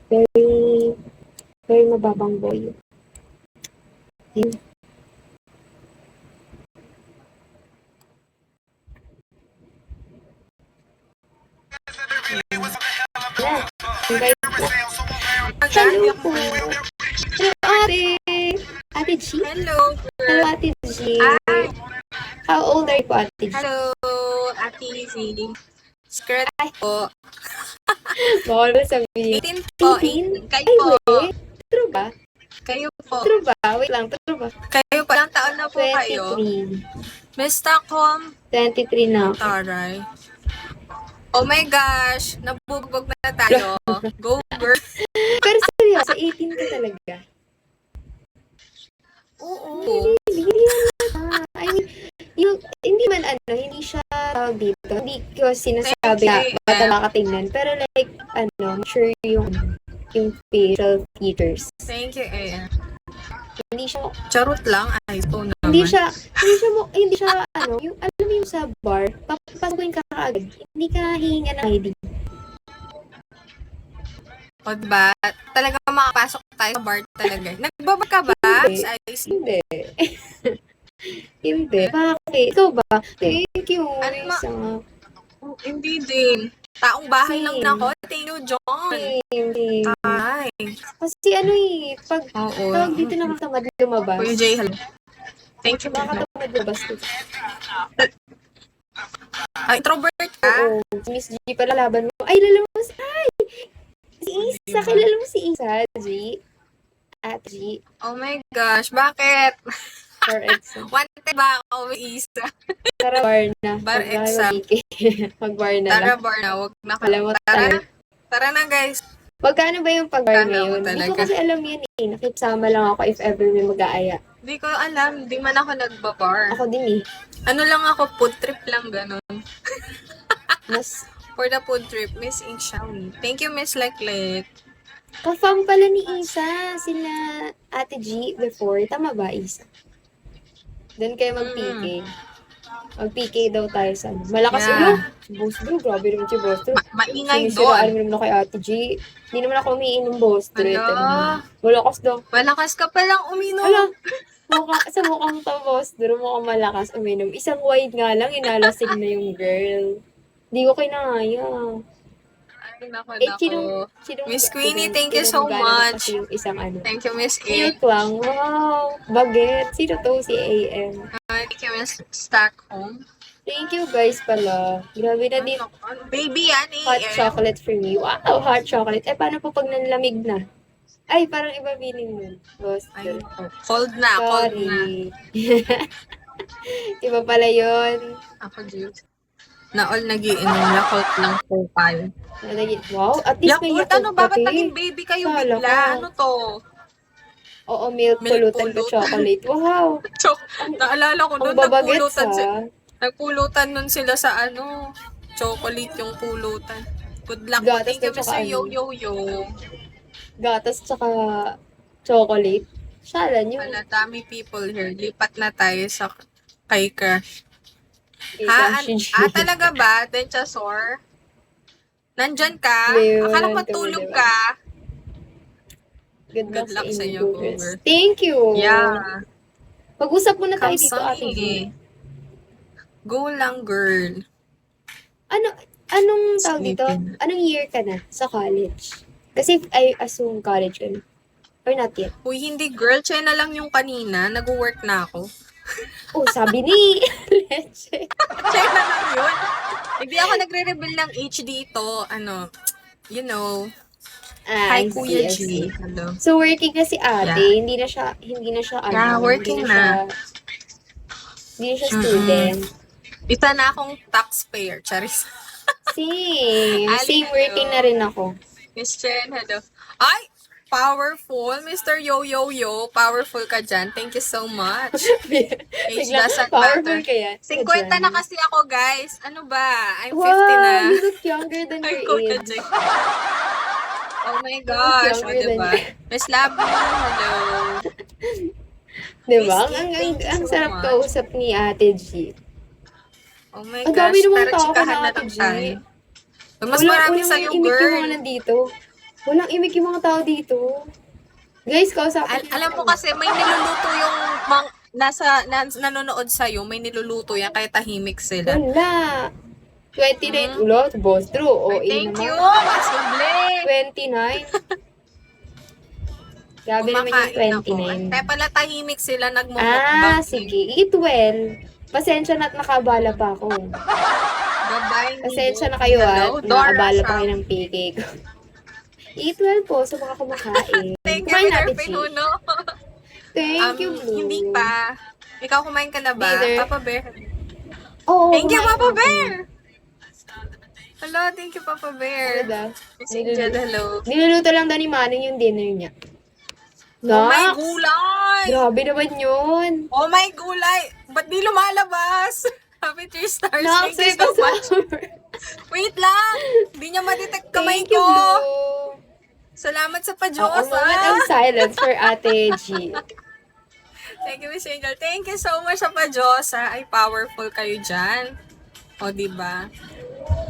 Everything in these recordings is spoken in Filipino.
Very, very mababang boy. Yun. Hello po. Hello, ate. Ate G? Hello. Hello, Ate G. Hi. How old are you po, Ate G? Hello, Ate Z. Skirt po. Bawal ba sabihin? 18 po. 18? 18. Kayo Ay, po. wait. True ba? Kayo po. True ba? Wait lang, true ba? Kayo pa. Ilang taon na po kayo? 23. Miss Stockholm. 23 na ako. Taray. Oh my gosh. Nabugbog na tayo. Go, girl. Pero seryoso, 18 ka talaga. Oo. Hindi naman. I mean, yung, hindi man hindi siya tawag dito. Hindi ko sinasabi na bata makatingnan. Pero like, mature yung facial features. Thank you, eh. Hindi siya, Charot lang. Ay, ito naman. hindi siya, yung, alam mo yung sa bar, papasukin ka kaagad. Hindi ka hihinga ng ID. O diba? Talaga makapasok tayo sa bar talaga. Nagbabar ka ba? Hindi. Hindi. Bakit? Ikaw ba? Thank you. Hindi din. Taong bahay lang na ako. Thank you, John. Hindi. Ay. Kasi pag tawag dito nakatamad lumabas. Kuya Jay, hello. Thank you. Nakatamad lumabas. Ay, introvert ka? Oo. Si Miss G pala laban mo. Ay, lalabas. Ay! Si Isa. Kilala mo si Isa, G? At G. Oh my gosh, bakit? For example. Wanted ba ako with Isa? Tara bar na. Bar exam. Mag-bar na Tara lang. bar na, wag na Alam mo talaga. Tara na guys. Magkano ba yung pag-bar Kala mo ngayon? Hindi talaga. ko kasi alam yan eh. Nakipsama lang ako if ever may mag-aaya. Hindi ko alam, di man ako nagbabar. Ako din eh. Ano lang ako, food trip lang ganun. Mas For the food trip, Miss Inshawi. Thank you, Miss Leklet. ka-fam pala ni Isa. Sila Ate G before. Tama ba, Isa? Doon kayo mag-PK. Mag-PK daw tayo sa malakas Yeah. Boss Drew, grabe naman si Boss Drew. Maingay Sinisiraan doon. mo naman ako kay Ate G. Hindi naman ako umiinom, Boss Drew. Hello? Malakas daw. Malakas ka palang uminom. Alam, sa mukhang to, Boss Drew, mukhang malakas uminom. Isang wide nga lang, inalasig na yung girl. Hindi ko kinaya. Ay, nako, Sinong Miss Queenie, thank you so much. Yung isang Thank you, Miss A. Cute lang. Wow. Baget. Sino to? Si AM. Thank you, Miss Stockholm. Thank you guys pala. Grabe na din. Baby yan, Hot AM. chocolate for me. Wow, hot chocolate. Paano po pag nanlamig na? Ay, parang iba feeling mo. Boss. Ay, cold na, cold na. Sorry. Iba pala yun. Ako, juice. Na all nagiinom, Yakult lang po kayo. Wow, at least may Yakult, ano? Bakit naging baby kayo Kala bigla? ko. Ano to? Oo, milk pulutan ko chocolate. Wow. Naalala ko Ang doon, babagets nagpulutan nun sila sa chocolate yung pulutan. Good luck. Gatas Thank you, na tsaka Mr. Yo-Yo-Yo. Gatas tsaka chocolate. Shalan yun. Wala, dami people here. Lipat na tayo sa kay Crush. Talaga ba? Denchasor? Nandyan ka? Akala ko matulog ka. Good luck sa inyo, Goober. Thank you. Yeah. Pag-usap muna tayo dito, Ate G. Go lang, girl. Anong tawag dito? Anong year ka na sa college? Kasi I assume college ka na. Or not yet? Uy, hindi, girl. Siya na lang yung kanina. Nag-work na ako. Oh, sabi ni Leche. Siya na lang yun. Hindi ako nagre-reveal ng age dito. Hi, Kuya G. Hello. So, working na si ate. Yeah. Hindi na siya working na. Hindi na siya student. Isa na akong taxpayer. Charis. Same working na rin ako. Miss Chen, hello. Ay! Powerful, Mr. Yo-Yo-Yo. Powerful ka dyan. Thank you so much. Age doesn't Powerful matter. ka yan. 50 na kasi ako, guys. Ano ba? I'm 50 wow, na. You look younger than Ay, your Kuya age. Jay. Oh my gosh. O, diba? Miss Labo, hello. Diba? Miss Ang so sarap much. kausap ni Ate G. Oh my Ang gosh. dami naman Tara, tao chikahan na na Ate lang G. tayo. Mas marami sa'yo, imik yung mga girl. nandito. Walang imik yung mga tao dito. Guys, kausapin niyo Alam mo ako. kasi, may niluluto yung nanonood sa'yo, may niluluto yan, kaya tahimik sila. Wala. 29 ulo, boss true. O, Ay, thank you, naman. Mas Lovely. 29. Grabe naman Kumakain yung ako. 29. Kaya pala tahimik sila, nagmumukbang. Sige. Eat well. Pasensya na at nakabala pa ako. Gabay. Pasensya na kayo Hello, at Dora nakabala pa Shao. kayo ng PK ko. Eat well po sa mga kumakain. Thank you, Kumain Mr. natin, Chi. Pinuno. Thank you, Blue. Hindi pa. Ikaw kumain ka na ba? Neither. Papa Bear. Oo, Thank you, kumain Papa ako. Bear. Hello, thank you, Papa Ano Bear. daw? Miss Angel, hello. Niluluto lang daw ni Manong yung dinner niya. Oh my Nax! gulay! Grabe naman yun. Oh my gulay! Ba't di lumalabas? Happy 3 stars. Nax, Thank you so much. Wait lang! Hindi niya madetect kamay Thank you, ko. Blue. Salamat sa A pa-Diyosa. moment of silence for Ate G. Thank you, Miss Angel. Thank you so much sa pa-Diyosa. Ay, powerful kayo dyan. O, diba?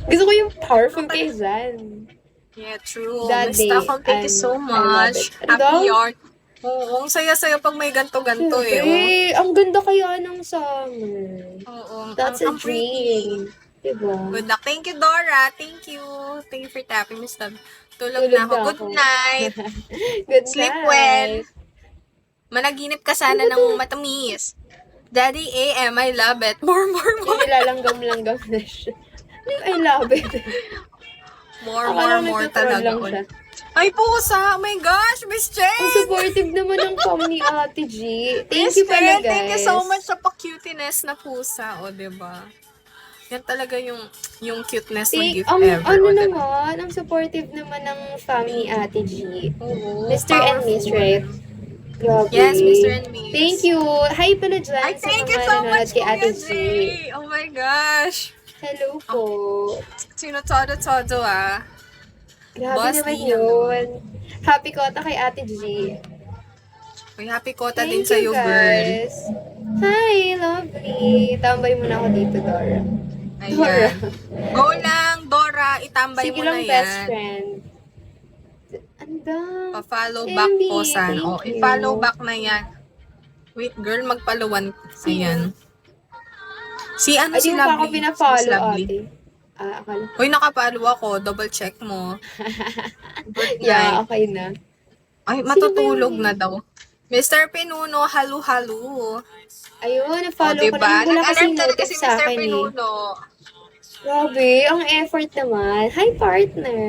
Gusto ko yung powerful kay Zan. Yeah, true. That Miss day, Takong, thank you so I love much. it. Ano daw? Happy yarn. Oo, ang saya-saya pag may ganto-ganto eh. Siyempre, ang ganda kaya ng summer. Oo, That's a ang pretty. dream. Diba? Good luck. Thank you, Dora. Thank you. Thank you for tapping, Miss Tab. Tulog Tulog na ako. na Good ako. night. Good Sleep night. well. Managinip ka sana ng matamis. Daddy AM, I love it. More. Yung nilalanggam-langgam na siya. I love it. More Nagtatroll talaga. lang siya. Ay, pusa! Oh my gosh, Miss Ang Chen! supportive naman ng pam ni Ate G. Thank Miss you pala, Chen, guys. thank you so much sa pa-cuteness na pusa. O, diba? Yan talaga yung cuteness na gift ever. Ano o, diba? naman, ang supportive naman ng family Ate G. Oo, Mr. and Miss, powerful. right? Grabe. Yes, Mr. and Miss. Thank you. Hi pala dyan Ay, sa thank you mga so nanonood much, kay Ate Kuya G. Jay. Oh my gosh. Hello po. Sino todo ah. Grabe Boss naman D yun. Happy kota kay Ate G. May happy kota din Thank sa'yo, you, girl. guys. Hi, lovely. Tambay mo na ako dito, Dora. Dora. Ayan. Go lang, Dora. Itambay Sige mo lang, na best yan. friend. Anda. Pa-follow back Emmy, po, San. thank O, you. i-follow back na yan. Wait, girl, magpaluwan. Ayan. Si ano Ay, si di mo pa ako Lovely? pina-follow, Si Lovely. ate. Akala. Uy, nakapalo ako. Double check mo. Good night. Yeah, okay na. Ay, Sino matutulog ba yun? na daw. Mr. Pinuno, halu-halu. Ayun, O, na-follow ko diba? na. Wala kasi Nag-alarm talaga notif si sa Mr. akin eh. Pinuno. Grabe, ang effort naman. Hi, partner.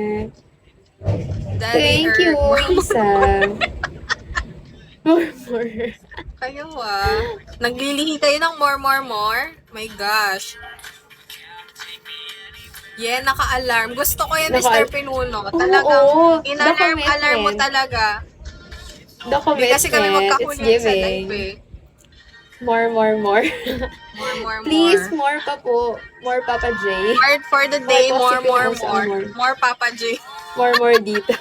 Daddy Thank you, Earth. Isa. More. Kayo Naglilihi kayo ng more. My gosh. Yeah, naka-alarm. Gusto ko yan, Mr. Pinuno. Talagang, Oo, in-alarm mo commitment. talaga. The Hindi kasi kami commitment, it's magkahuli sa live giving. eh. More. More. Please, more pa po. More Papa J. Word for the day, more. Positive also, more. More Papa J. More dito.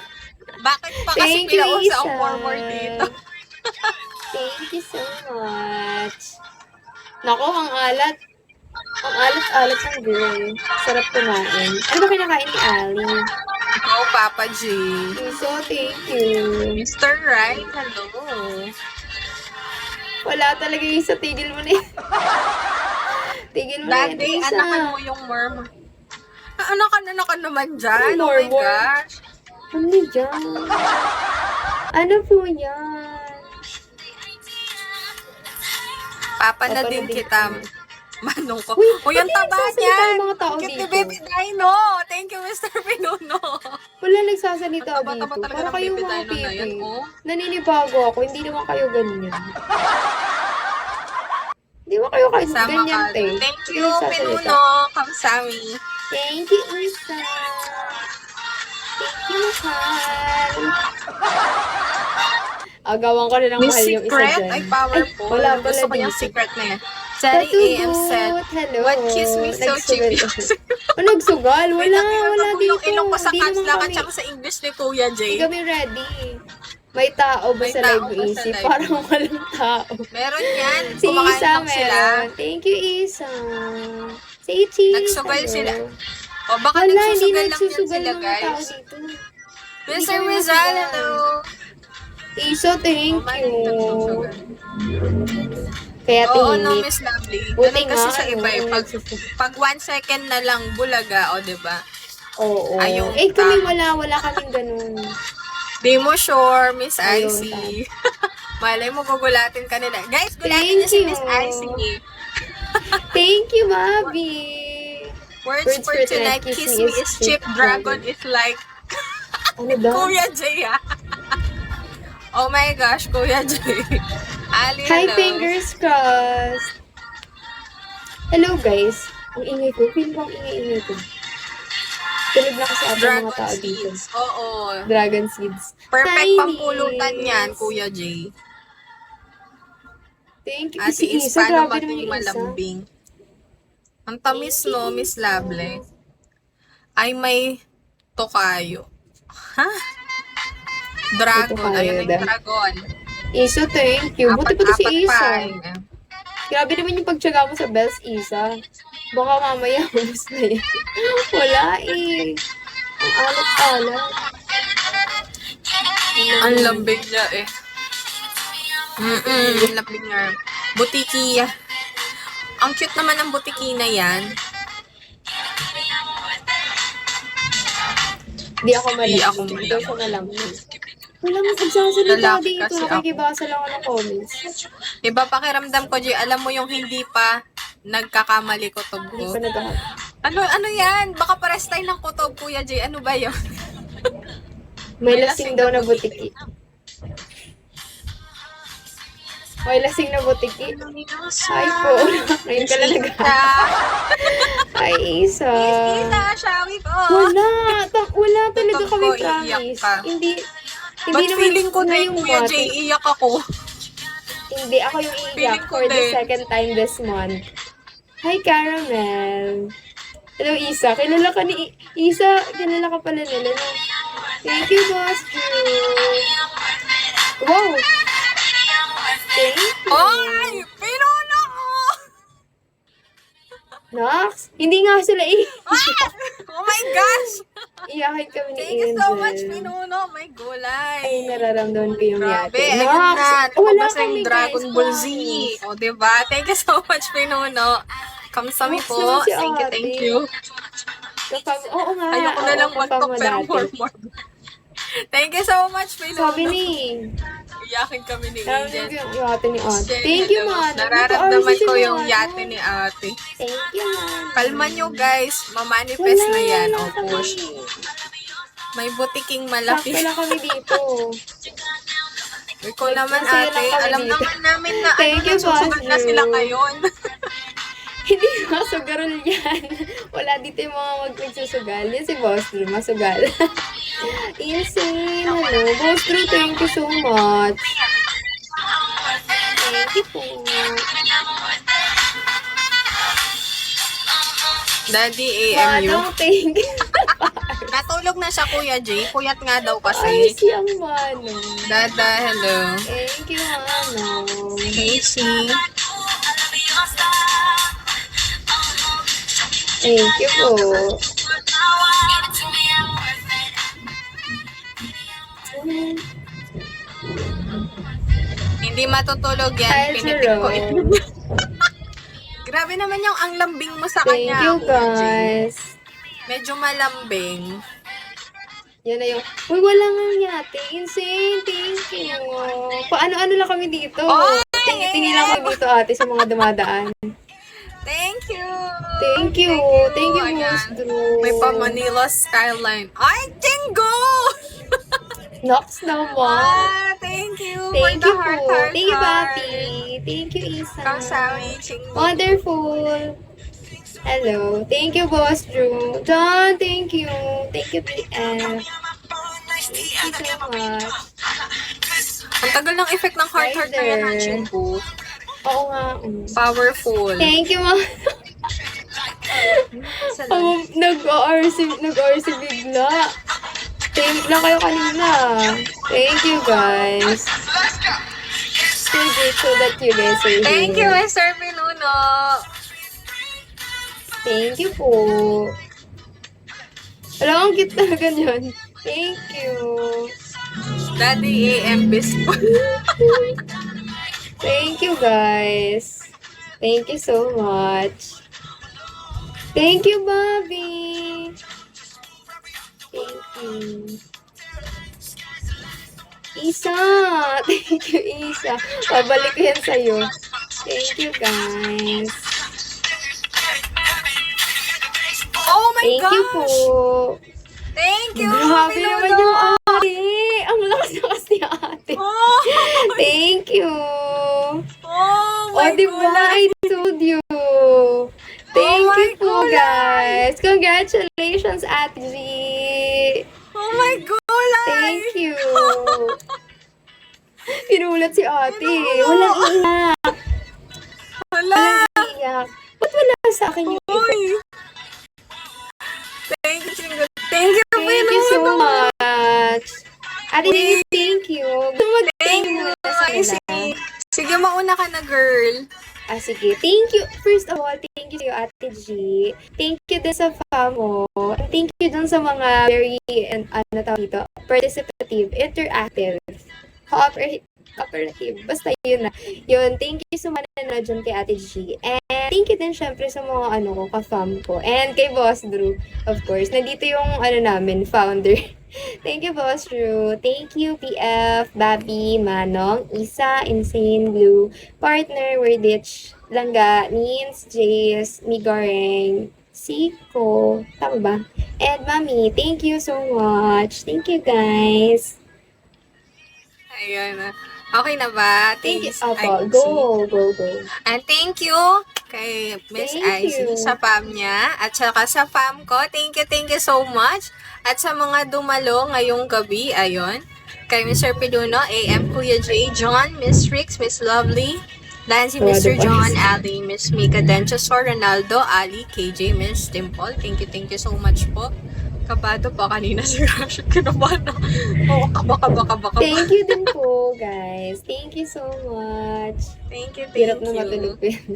Bakit pa kasi Thank you, pinausa Isa. ang more dito? Thank you so much. Nako, ang alat. Ang alat-alat ng girl. Sarap kumain. Ano ba kinakain ni Ali? Go, Papa J. So, thank you. Mr. Right, hello. Wala talaga yung isa. Tigil mo na yun. Tigil mo na Dati, yun, Isa. anakan mo yung more. Anakan naman dyan. Oh More. my gosh. Ano dyan? Ano po yan? Papa na Papa din na din kita. kita. Manong ko. Uy, O, yung ba't taba nagsasalita niya. yung mga tao Cute ni dito? Baby Dino. Thank you, Mr. Pinuno. Wala nagsasalita Ang taba-taba dito. talaga Para ng kayo Baby mga Dino na yan, pipi. oh. Naninibago ako. Hindi naman kayo ganyan. Hindi naman kayo Sama ganyan, ka. te. Thank Hindi you, nagsasalita. Pinuno. Kamsami. Thank you, Isa. Thank you, Mahal. Agawan ko na ng Yung mahal yung isa secret dyan. ay powerful. Ay, wala pala Gusto ko yung dito. secret na yan. Daddy AM said, Hello. what kiss me so Nagsugal. cheap. Nagsugal? Wala, wala dito. Yung ilong ko sa Hindi caps naman lock at kami. saka sa English ni Kuya Hindi Jay. kami ready. May tao ba May sa tao live ba sa isip? live? Parang walang tao. Meron yan. Si Kumakain Isa lang sila. meron. Thank you, Isa. Si Cheese. Nagsugal hello. sila. O baka Wala, hindi nagsusugal lang yan nagsusugal sila, ng mga tao guys. dito. Mr. kami Rizal, masugal. hello. Iso, thank O, you. nagsusugal. Kaya Oo, no, tahimik. Miss Lovely. Buti Ganun kasi nga, sa iba eh. ano, Pag 1 second na lang bulaga, o diba? Oo. Ayun, Eh, kami tam. wala kaming ganun. Di mo sure, Miss Ayun, Icy. Malay mo, gugulatin ka nila. Guys, gulatin niyo Thank si you. Miss Icy. Thank you, Mabi. Words for tonight, kiss me is cheap, dragon is like Ano ba? Kuya Jay. Oh my gosh, Kuya Jay. Ali, Hi, hello. fingers crossed. Hello, guys. Ang ingay ko. Feel ko ang ingay ko. Tulog na kasi ata Dragon mga tao dito. seeds. Oo. Dragon seeds. Perfect Hi, pampulutan Nis. yan, Kuya Jay. Thank you. Ate Si is Isa, paano grabe naman maging yung Isa. malambing. Ang tamis, no, Miss Lovely. Ay, may tokayo. Ha? Dragon. tokayo Ayun na daw. yung dragon. Isa, thank you. Buti pa to si Apat-apat Isa. pa. Grabe naman yung pagtsaga mo sa Bells, Isa. Baka mamaya, ubus na yan. Wala eh. Ang alat-alat. Ang lambing niya eh. Ang lambing niya. Butiki. Ang cute naman ng butiki na yan. Di ako Di ako malamig. Hindi malamig. ako malamig. Wala mo pagsasalita Lalaki dito. kasi ako. Nakikibasa lang ako ng comments. Iba pakiramdam ko, G. Alam mo yung hindi pa nagkakamali kutob Hindi ko. pa nag- Ano yan? Baka pares tayo ng kutob, Kuya J. Ano ba yun? May lasing daw na butiki. May lasing na butiki. Hi po. Ngayon ka lang nag- Hi, Isa. Isa, shawi ko. Wala talaga Tutok kami ko, iiyak promise. ka. Hindi Ba't naman feeling ko din, ngayong Kuya month. J, iyak ako. Hindi, ako yung iiyak Feeling ko for the din. second time this month. Hi, Caramel. Hello, Isa. Kilala ka ni Isa. Kilala ka pala nila. No? Thank you, Boss Drew. Wow. Thank you. Ay! Pinuno ko! Nox, hindi nga sila Oh my gosh! iyakin kami ni Thank you Angel. so much, Pinuno. My gulay. Ay, nararamdaman ko yung Grabe, yate. ayun na. Wala Lumabas na kami, yung Dragon guys, Ball Z. promise. O, diba? Thank you so much, Pinuno. Kamsami Nox po. naman si Thank you, ate. thank you. Oo nga. Ayoko na lang kapag mag-talk pero dati. more. Thank you so much, Pinuno. Sabi ni, Iyakin kami ni sabi Angel. yung yate ni ate. Shit, Thank you, hello. man. Nararamdaman ko yung yate ni ate. Thank you, man. Kalma nyo, guys. Mamanifest na yan. O, kami. push. May butiking malaki. Sakto lang kami dito. Ikaw naman, Masaya ate. lang kami Alam dito. naman namin na Thank you, nagsusugal na Boss sila Drew. ngayon. Hindi masugarol yan. Wala dito yung mga magsusugal. Yan si Boss Drew, masugal. Insane. Hello. Boss Drew, thank you so much. Thank you po. Daddy AMU. Manong, thank you. Natulog na siya, Kuya J. Puyat nga daw Ay, kasi. siyang Manong. Dada, hello. Thank you, Manong. Casey. Thank you po. Hindi matutulog yan. Hi, Pinitik ko Jerome. ito. Grabe naman yung ang lambing mo sa Thank kanya, you, Kuya J. guys. Medyo malambing. Yan na yung, uy, wala nga yate. Insane, thank you. Paano-ano lang kami dito. Oy! Tingilan kami dito, ate, sa mga dumadaan. Thank you. Thank you. Thank you, Ayan. Boss Drew. May pa Manila skyline. Ay, Jingo! Nox naman. Thank you. Thank for the you heart, po. heart, Thank you, heart. Papi. Thank you, Isa. Kasawi, Jingo. Wonderful. Hello. Thank you, Boss Drew. John, thank you. Thank you, BF. Thank you so much. Ang tagal ng effect ng heart na yan, Rider. Jingo. Oo nga. Powerful. Thank you, ma. Nag-ORC bigla. Thank lang kayo kanina. Thank you, guys. So grateful that you guys are here. Thank you, Mr. Pinuno. Thank you po. Alam, ang cute talaga yun. Thank you. Daddy AM Bispo. Thank you, guys. Thank you so much. Thank you, Bobby. Thank you. Isa! Thank you, Isa. Pabalik ko yan sa'yo. Thank you, guys. Oh my Thank you po. gosh! Thank you! Grabe Milolo! naman yung ate. Ang lakas ni ate. Oh! Thank you. Oh O, my diba? God! I told you. Thank my you po, God. guys. Congratulations, Ate G. Oh my God! Thank you. Pinulat si ate. Pinulat. Walang iyak. Hala! Walang iyak. Ba't wala sa akin yung iyak? Uy! Thank you, Chingo. Thank you, Thank you so Pinulat. much. Ate G, thank you. Gusto mo Thank mag-thank you, muna sa Icy. kanila. Sige, mauna ka na, girl. Ah, sige. Thank you. First of all, thank you to you, Ate G. Thank you din sa fam mo. And thank you dun sa mga very, ano tawag dito, participative, interactive, cooperative. Basta yun na. Yun, thank you sa mga nanonood dyan kay Ate G. And thank you din syempre sa mga ka-fam ko. And kay Boss Drew, of course. Nandito yung, namin, founder. Thank you, Boss Drew. Thank you, PF, Bobby, Manong, Isa, Insane Blue, Partner, Worditch, Langga, Nins, Jace, Migoreng, Siko, tama ba? And Mami, thank you so much. Thank you, guys. Ayan na. Okay na ba? Thank you. Miss Apo, Icy? go. And thank you kay Miss Thank Icy you. sa fam niya at saka sa fam ko. Thank you so much. At sa mga dumalo ngayong gabi, ayun. Kay Mr. Piluno, AM, Kuya J, John, Miss Rix, Miss Lovely, Nancy, Mr. John, Ali, Miss Mika Denchosor, Ronaldo, Ali, KJ, Miss Dimple. Thank you so much po. Kabado pa kanina si Rashid. Kinabahan na. Oo, baka. Thank you din po, guys. Thank you so much. Thank you. Hirap na matulog ko yan.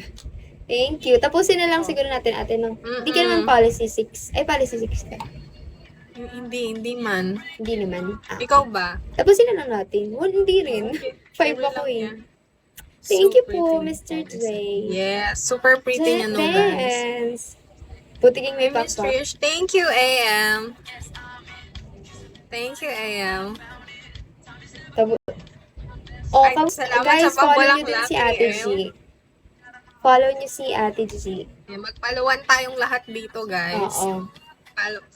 Thank you. Tapusin na lang siguro natin ate ng... Hindi ka naman policy 6. Ay, policy 6 ka. Hindi man. Hindi naman. Ah, Ikaw ba? tapusin na lang natin. Well, hindi rin. 5 ako eh. Thank you po, Mr. J. Yes, super pretty niya, no, guys. Dance. Putiging may Hey, Miss pakpak. Trish, thank you, AM. Thank you, AM. Oh, Ay, salamat guys, sa follow pabulak nyo din lahat, si Ate eh. G. Follow nyo si Ate G. Magpaluwan tayong lahat dito, guys. Oo.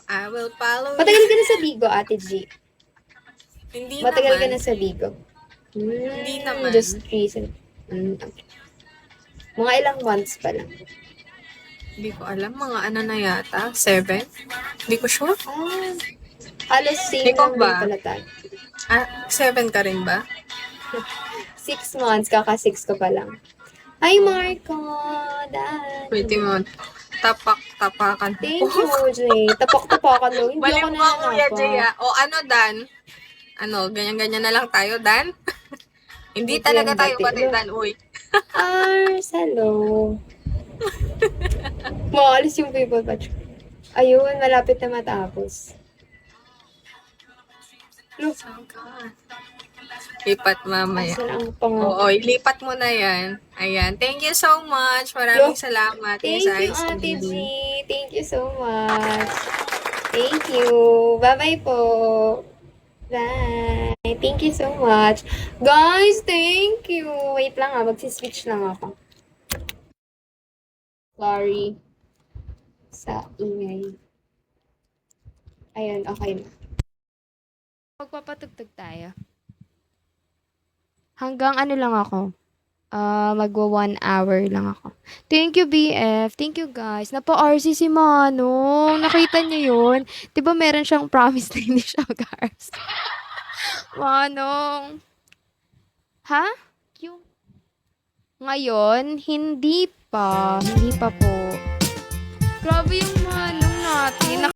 I will follow Matagal you. ka na sa Bigo, Ate G. Hindi Matagal ka naman. na sa Bigo. Hindi naman. Just recent. Okay. Mga ilang months pa lang. Hindi ko alam. Mga ano na yata? 7? Hindi ko sure. Ah, halos same Ikaw lang ba? din pala tayo. 7 ka rin ba? 6 months, kaka-6 ko pa lang. Hi, Marco! Dan! Pwede mo. Tapak-tapakan. Thank you, Jay. Tapak-tapakan daw. Hindi Balik ako mo, Kuya Jay, nananapa. O ano, Dan? Ano, ganyan-ganyan na lang tayo, Dan? Hindi Buti talaga yan, tayo buti. patay, Dan. Uy. Ars, hello. Maalis yung people patch. Ayun, malapit na matapos. Look, Lipat mamaya. asan ang pang... Oo, ilipat mo na yan. Ayan. Thank you so much. Maraming Look, salamat. Thank Miss you, Icy. Ate G. Thank you so much. Thank you. Bye-bye po. Bye. Thank you so much. Guys, thank you. Wait lang magsiswitch lang ako. Sorry. Sa ingay. Ayun, okay na. Magpapatugtog tayo. Hanggang ano lang ako. Magwa 1 hour lang ako. Thank you, BF. Thank you, guys. Napa-RC si Manong. Nakita niyo yun? Diba meron siyang promise na hindi siya mag-RC? Manong. Ha? Ngayon, hindi pa. Hindi pa po. Grabe yung Manong natin.